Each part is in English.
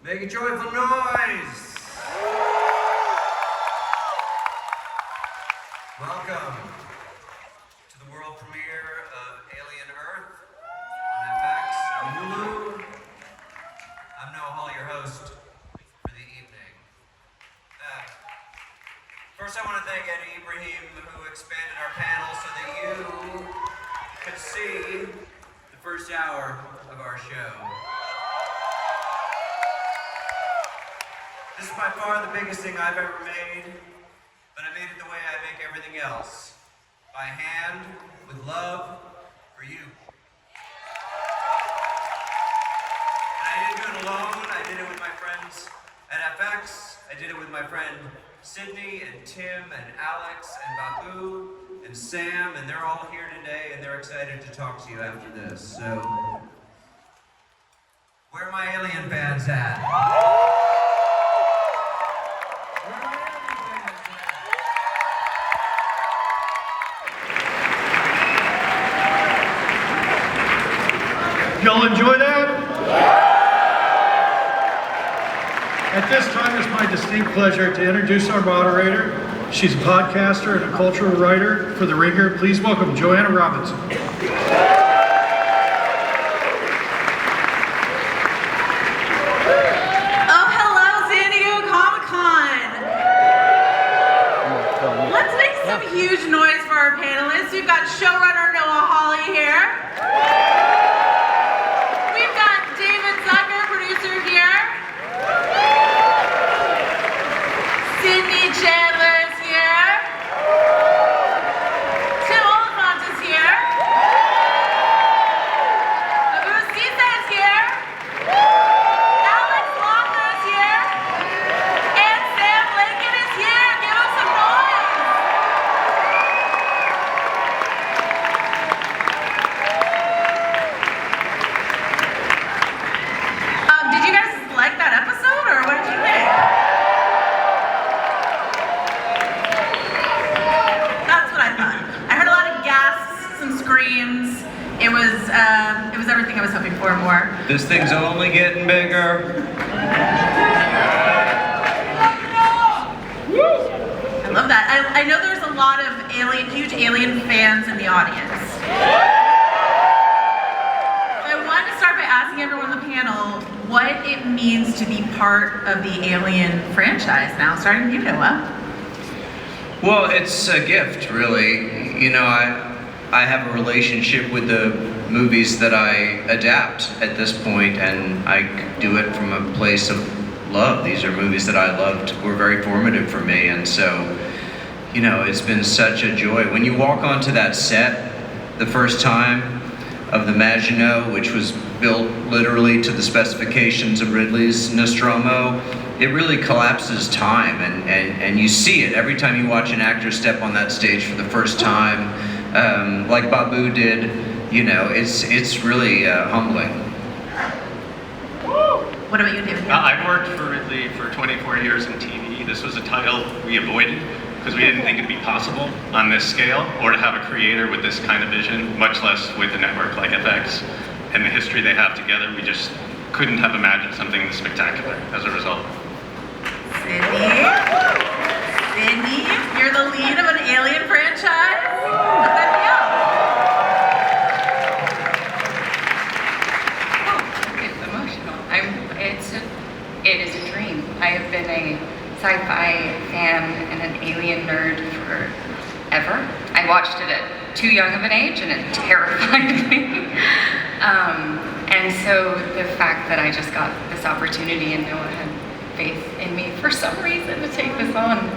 Make a joyful noise! Welcome to the world premiere of Alien Earth on FX and Hulu. I'm Noah Hall, your host for the evening. First I want to thank Eddie Ibrahim, who expanded our panel so that you could see the first hour of our show. This is by far the biggest thing I've ever made, but I made it the way I make everything else. By hand, with love, for you. And I didn't do it alone, I did it with my friends at FX, I did it with my friend Sydney and Tim and Alex and Babu and Sam, and they're all here today and they're excited to talk to you after this. So, where are my Alien fans at? Y'all enjoy that? At this time, it's my distinct pleasure to introduce our moderator. She's a podcaster and a cultural writer for The Ringer. Please welcome Joanna Robinson. Oh, hello, San Diego Comic-Con. Let's make some huge noise for our panelists. We've got showrunner Noah Hawley here. It was everything I was hoping for and more. This thing's only getting bigger. I love that. I know there's a lot of huge Alien fans in the audience. I wanted to start by asking everyone on the panel what it means to be part of the Alien franchise now, starting with you, Noah. Well, it's a gift, really. You know, I have a relationship with the movies that I adapt at this point, and I do it from a place of love. These are movies that I loved, were very formative for me, and so, you know, it's been such a joy. When you walk onto that set the first time of the Maginot, which was built literally to the specifications of Ridley's Nostromo, it really collapses time, and you see it every time you watch an actor step on that stage for the first time, like Babu did. You know, it's really humbling. What about you, David? I've worked for Ridley for 24 years in TV. This was a title we avoided because we didn't think it'd be possible on this scale, or to have a creator with this kind of vision, much less with a network like FX and the history they have together. We just couldn't have imagined something this spectacular as a result. Sydney, you're the lead of an Alien franchise? How's that feel? It is a dream. I have been a sci-fi fan and an Alien nerd forever. I watched it at too young of an age and it terrified me. And so the fact that I just got this opportunity and Noah had faith in me for some reason to take this on,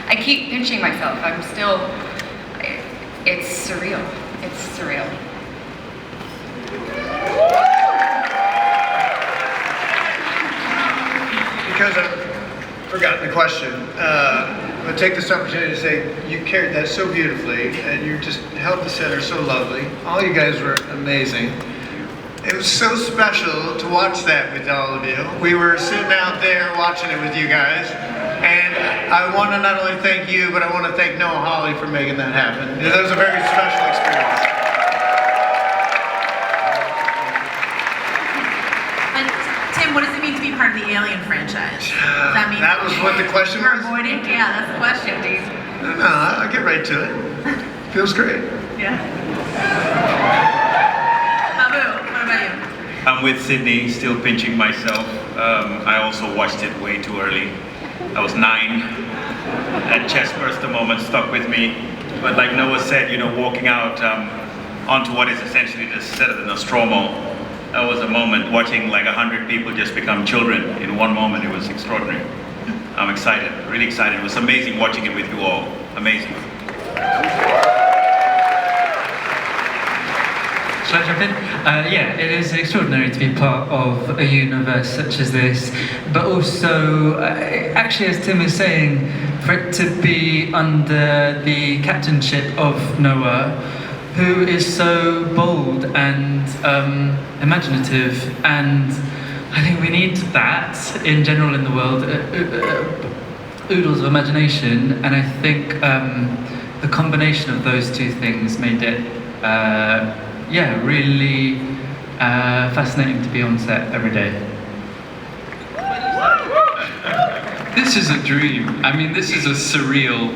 I keep pinching myself. It's surreal. It's surreal. Because I've forgotten the question, I'm going to take this opportunity to say you carried that so beautifully and you just held the center so lovely. All you guys were amazing. It was so special to watch that with all of you. We were sitting out there watching it with you guys, and I want to not only thank you, but I want to thank Noah Hawley for making that happen. That was a very special experience. And Tim, what does it mean to be part of the Alien franchise? Does that mean That was what the question we're was? avoiding? Yeah, that's the question. No, I'll get right to it. Feels great. Yeah. Babu, what about you? I'm with Sydney, still pinching myself. I also watched it way too early. I was 9. That chest burster moment stuck with me. But like Noah said, you know, walking out onto what is essentially the set of the Nostromo, that was a moment. Watching like 100 people just become children in one moment, it was extraordinary. I'm excited, really excited. It was amazing watching it with you all. Amazing. Shall I jump in? Yeah, it is extraordinary to be part of a universe such as this, but also, actually, as Tim was saying, for it to be under the captainship of Noah, who is so bold and imaginative, and I think we need that in general in the world, oodles of imagination, and I think the combination of those two things made it really fascinating to be on set every day. This is a dream. I mean, this is a surreal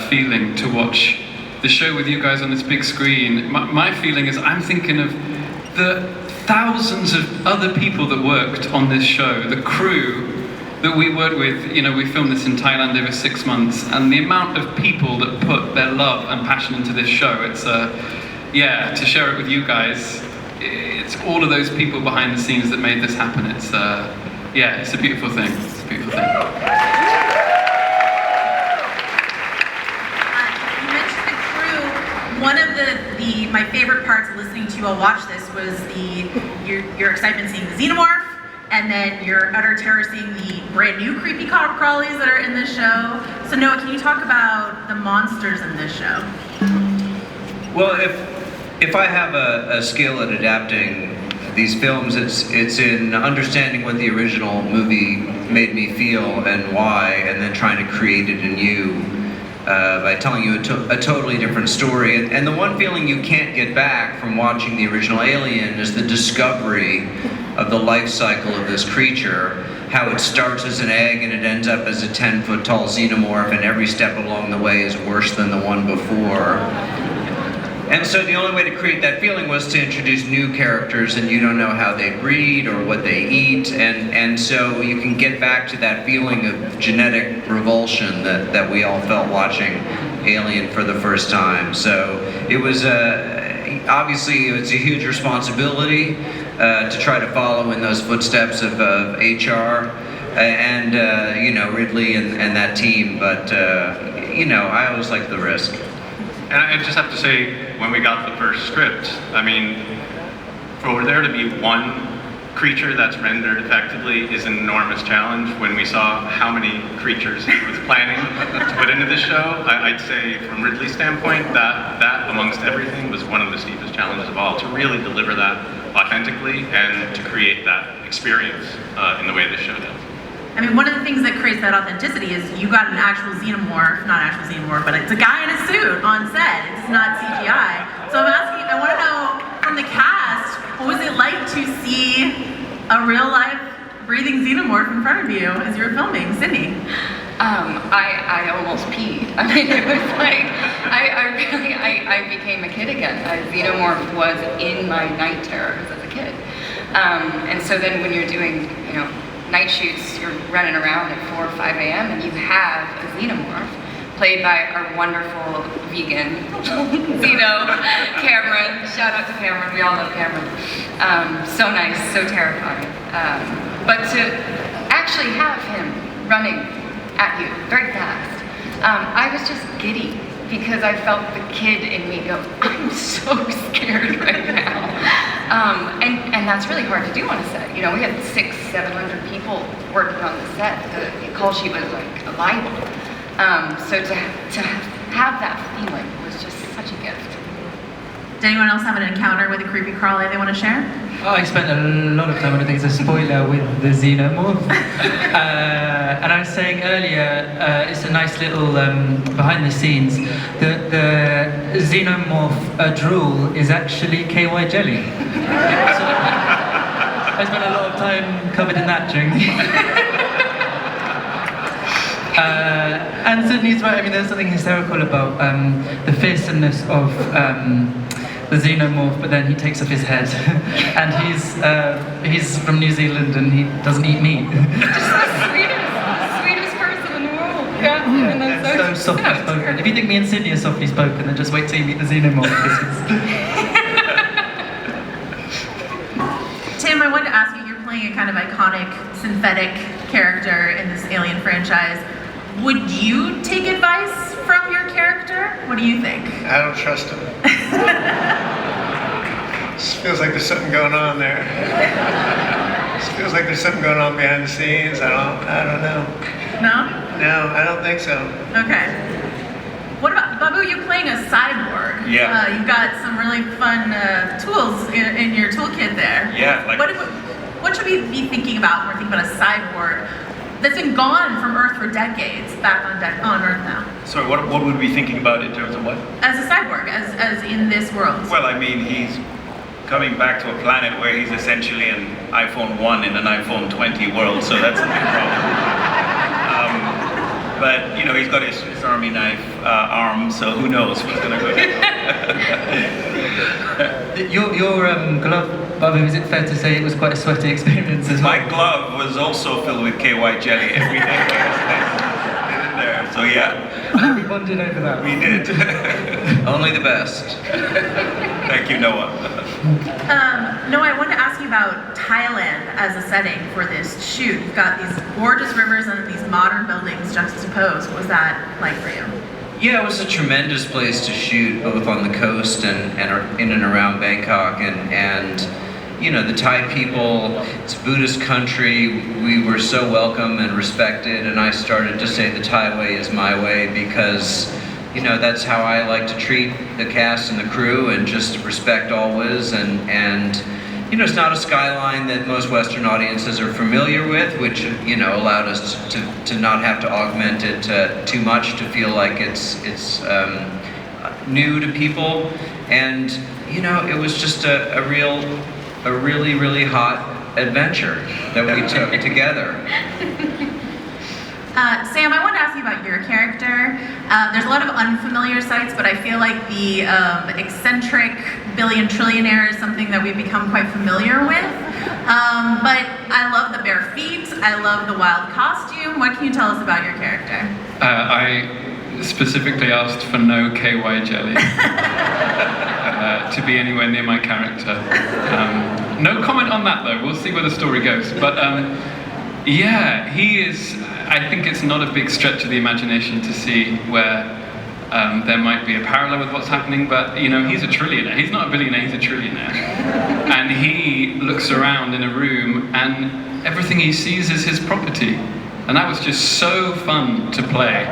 feeling to watch the show with you guys on this big screen. My feeling is I'm thinking of the thousands of other people that worked on this show, the crew that we worked with. You know, we filmed this in Thailand over 6 months, and the amount of people that put their love and passion into this show, it's to share it with you guys, it's all of those people behind the scenes that made this happen. It's it's a beautiful thing. It's a beautiful thing. You mentioned the crew. One of my favorite parts of listening to you all watch this was your excitement seeing the xenomorph, and then your utter terror seeing the brand new creepy crawlies that are in this show. So Noah, can you talk about the monsters in this show? Well, if I have a skill at adapting these films, it's in understanding what the original movie made me feel and why, and then trying to create it anew by telling you a totally different story. And the one feeling you can't get back from watching the original Alien is the discovery of the life cycle of this creature, how it starts as an egg and it ends up as a 10-foot tall xenomorph, and every step along the way is worse than the one before. And so the only way to create that feeling was to introduce new characters, and you don't know how they breed or what they eat, and so you can get back to that feeling of genetic revulsion that we all felt watching Alien for the first time. So it was obviously it's a huge responsibility to try to follow in those footsteps of HR and Ridley and that team, but I always like the risk. And I just have to say, when we got the first script, I mean, for there to be one creature that's rendered effectively is an enormous challenge. When we saw how many creatures he was planning to put into this show, I'd say from Ridley's standpoint, that amongst everything was one of the steepest challenges of all, to really deliver that authentically and to create that experience in the way this show does. I mean, one of the things that creates that authenticity is you got an actual xenomorph, not actual xenomorph, but it's a guy in a suit on set. It's not CGI. So I want to know from the cast, what was it like to see a real life breathing xenomorph in front of you as you were filming? Sydney? I almost peed. I mean, it was like, I became a kid again. A xenomorph was in my night terrors as a kid. And so then when you're doing, night shoots, you're running around at 4 or 5 a.m. and you have a xenomorph played by our wonderful vegan Xeno, Cameron. Shout out to Cameron, we all love Cameron. So nice, so terrifying. But to actually have him running at you very fast, I was just giddy because I felt the kid in me go, I'm so scared right now. And that's really hard to do on a set. We had 600-700 people working on the set. The call sheet was like a Bible. So to have that feeling was just such a gift. Did anyone else have an encounter with a creepy crawly they want to share? I spent a lot of time, and I think it's a spoiler, with the xenomorph. And I was saying earlier, it's a nice little behind the scenes. The xenomorph drool is actually KY jelly. I spent a lot of time covered in that during and Sydney's right. I mean, there's something hysterical about the fearsomeness of the xenomorph, but then he takes off his head, and he's from New Zealand and he doesn't eat meat. Just the sweetest person in the world. Yeah. And So softly spoken. If you think me and Sydney are softly spoken, then just wait till you meet the xenomorph. Tim, I wanted to ask you, you're playing a kind of iconic synthetic character in this Alien franchise. Would you take advice from your character? What do you think? I don't trust him. This feels like there's something going on there. This feels like there's something going on behind the scenes. I don't know. No? No, I don't think so. Okay. What about, Babu, you playing a cyborg? Yeah. You've got some really fun tools in your toolkit there. Yeah, like- What should we be thinking about when we're thinking about a cyborg that's been gone from Earth for decades, back on Earth now? Sorry, what would we be thinking about in terms of what? As a cyborg, as in this world. Well, I mean, he's coming back to a planet where he's essentially an iPhone 1 in an iPhone 20 world, so that's a big problem. But, you know, he's got his army knife arm, so who knows what's going to go down. Your glove, Babu, is it fair to say it was quite a sweaty experience as well? My glove was also filled with KY jelly every day. In there, so yeah. We bonded over that. We did. Only the best. Thank you, Noah. Noah, I wanted to ask you about Thailand as a setting for this shoot. You've got these gorgeous rivers and these modern buildings juxtaposed. What was that like for you? Yeah, it was a tremendous place to shoot, both on the coast and in and around Bangkok. And you know, the Thai people, it's a Buddhist country. We were so welcome and respected, and I started to say the Thai way is my way because, you know, that's how I like to treat the cast and the crew, and just respect always. And you know, it's not a skyline that most Western audiences are familiar with, which, you know, allowed us to not have to augment it too much to feel like it's new to people. And you know, it was just a really, really hot adventure that we took together. Sam, I wanted to ask you about your character. There's a lot of unfamiliar sights, but I feel like the eccentric billion trillionaire is something that we've become quite familiar with. But I love the bare feet. I love the wild costume. What can you tell us about your character? I specifically asked for no KY jelly to be anywhere near my character. No comment on that though. We'll see where the story goes. But yeah, he is. I think it's not a big stretch of the imagination to see where there might be a parallel with what's happening, but you know, he's a trillionaire. He's not a billionaire, he's a trillionaire. And he looks around in a room and everything he sees is his property. And that was just so fun to play.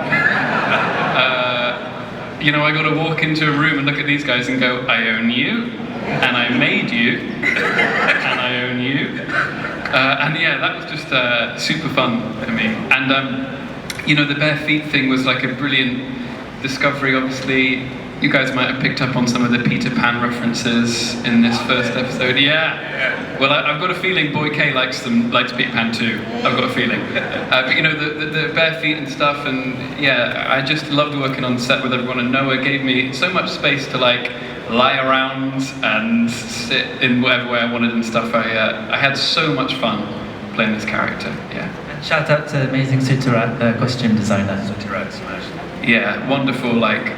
You know, I got to walk into a room and look at these guys and go, I own you, and I made you, and I own you. And yeah, that was just super fun for me. And you know, the bare feet thing was like a brilliant discovery. Obviously, you guys might have picked up on some of the Peter Pan references in this first episode. Yeah. Well, I've got a feeling Boy K likes Peter Pan too. I've got a feeling. But you know, the bare feet and stuff, and yeah, I just loved working on set with everyone. And Noah gave me so much space to like lie around and sit in whatever way I wanted and stuff. I had so much fun playing this character. Yeah. And shout out to amazing Suturat, the costume designer. Suturat smash. Yeah, wonderful like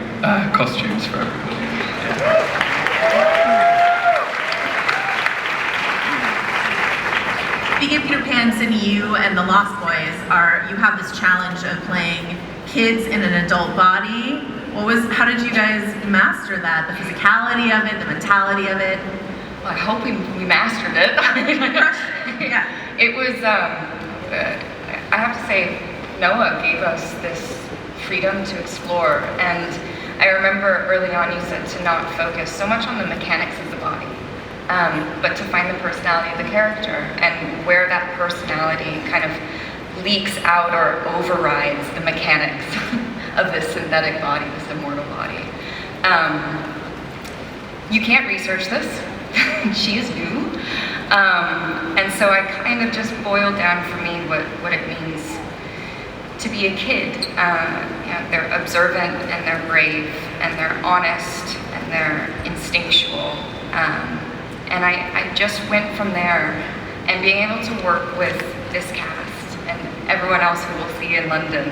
costumes for everybody. Speaking of Peter Pan, Sydney, you and the Lost Boys you have this challenge of playing kids in an adult body. How did you guys master that? The physicality of it, the mentality of it? Well, I hope we mastered it. Yeah. It was, I have to say, Noah gave us this freedom to explore. And I remember early on you said to not focus so much on the mechanics of the body, but to find the personality of the character and where that personality kind of leaks out or overrides the mechanics of this synthetic body, this immortal body. You can't research this. She is new. And so I kind of just boiled down for me what it means to be a kid. They're observant and they're brave and they're honest and they're instinctual. And I just went from there, and being able to work with this cast and everyone else who we'll see in London,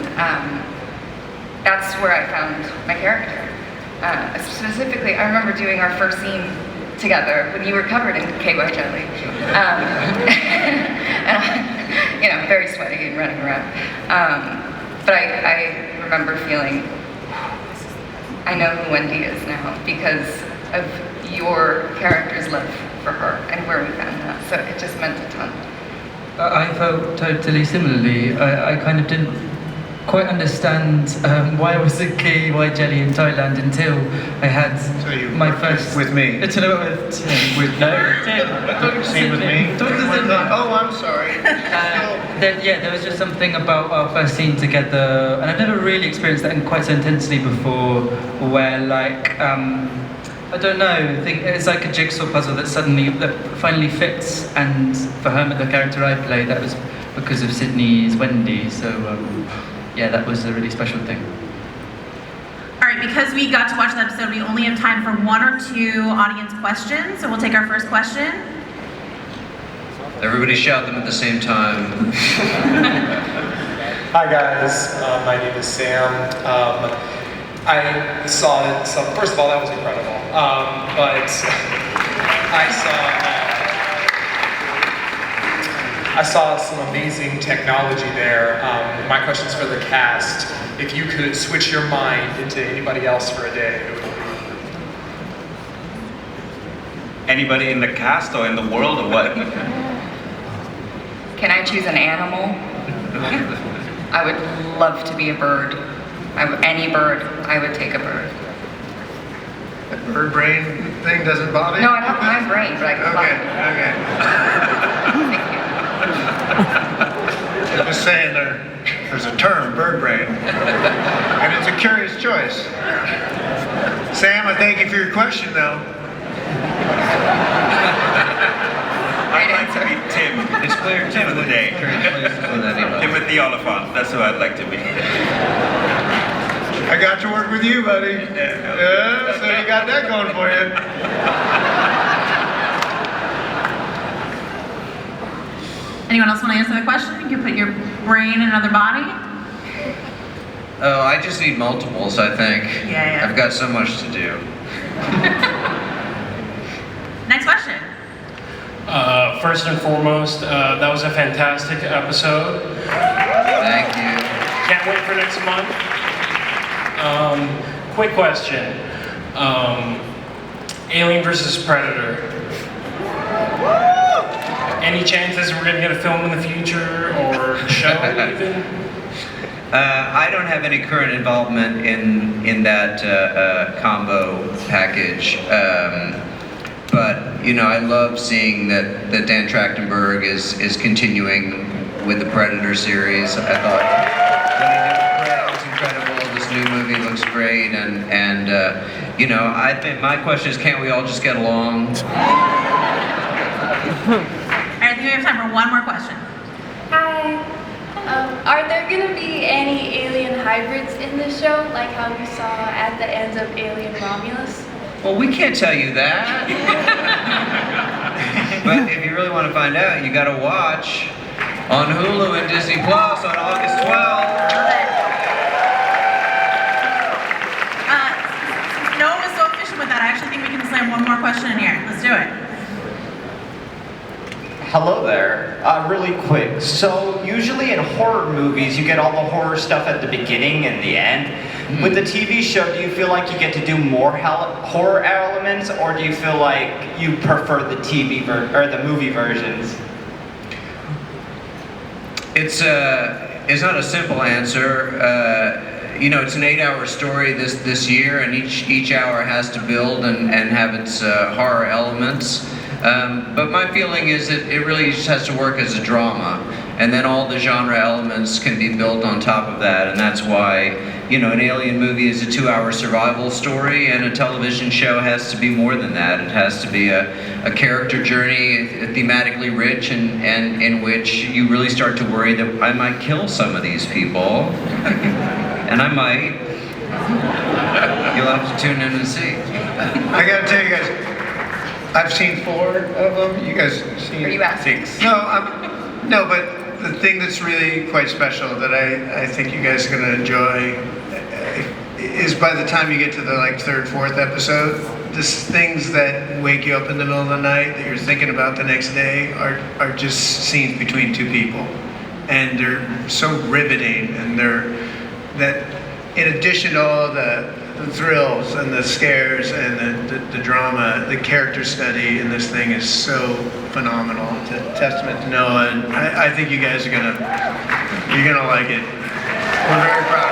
that's where I found my character. Specifically, I remember doing our first scene together when you were covered in KY jelly. And very sweaty and running around. But I remember feeling, I know who Wendy is now because of your character's love for her and where we found that. So it just meant a ton. I felt totally similarly. I kind of didn't quite understand why I was a KY jelly in Thailand until I had my first... With me? Until I with Tim. No, Tim. Scene with me? Oh, I'm sorry. There was just something about our first scene together, and I've never really experienced that quite so intensely before, where like, I don't know, I think it's like a jigsaw puzzle that finally fits, and for Hermit, the character I played, that was because of Sydney's Wendy, so yeah, that was a really special thing. All right, because we got to watch the episode, we only have time for 1 or 2 audience questions, so we'll take our first question. Everybody shout them at the same time. Hi guys, my name is Sam. I saw it, so first of all, that was incredible. But I saw some amazing technology there. My question is for the cast. If you could switch your mind into anybody else for a day, who would it be? Anybody in the cast or in the world or what? Can I choose an animal? I would love to be a bird. Any bird, I would take a bird. That bird brain thing doesn't bother you? No, I don't have my brain, but I can fly. Okay. I'm just saying there's a term, bird brain. And it's a curious choice. Sam, I thank you for your question, though. I'd like to be Tim. It's clear Tim of the day. Timothy Oliphant. That's who I'd like to be. I got to work with you, buddy. Yeah, so you got that going for you. Anyone else want to answer the question? You can put your brain in another body. Oh, I just need multiples, I think. Yeah. I've got so much to do. Next question. First and foremost, that was a fantastic episode. Thank you. Can't wait for next month. Quick question. Alien versus Predator. Any chances we're going to get a film in the future or show even? I don't have any current involvement in that combo package. But I love seeing that Dan Trachtenberg is continuing with the Predator series. I thought what he did with Prey was incredible. This new movie looks great, and I think my question is, can't we all just get along? All right, I think we have time for one more question. Hi. Are there going to be any alien hybrids in the show, like how we saw at the end of Alien Romulus? Well, we can't tell you that. But if you really want to find out, you got to watch on Hulu and Disney Plus on August 12th. Since Noah was so efficient with that, I actually think we can slam one more question in here. Let's do it. Hello there. Really quick. So usually in horror movies, you get all the horror stuff at the beginning and the end. With the TV show, do you feel like you get to do more horror elements, or do you feel like you prefer the or the movie versions? It's not a simple answer. It's an 8-hour story this year, and each hour has to build and have its horror elements. But my feeling is that it really just has to work as a drama. And then all the genre elements can be built on top of that, and that's why, you know, an alien movie is a 2-hour survival story, and a television show has to be more than that. It has to be a character journey, thematically rich, and in which you really start to worry that I might kill some of these people, and I might. You'll have to tune in and see. I gotta tell you guys, I've seen 4 of them. You guys seen? Are you asking? 6? No, but the thing that's really quite special that I think you guys are gonna enjoy is by the time you get to the like 3rd, 4th episode, these things that wake you up in the middle of the night that you're thinking about the next day are just scenes between 2 people, and they're so riveting, and that in addition to all the thrills and the scares and the drama, the character study in this thing is so phenomenal. It's a testament to Noah, and I think you guys are gonna like it. We're very proud.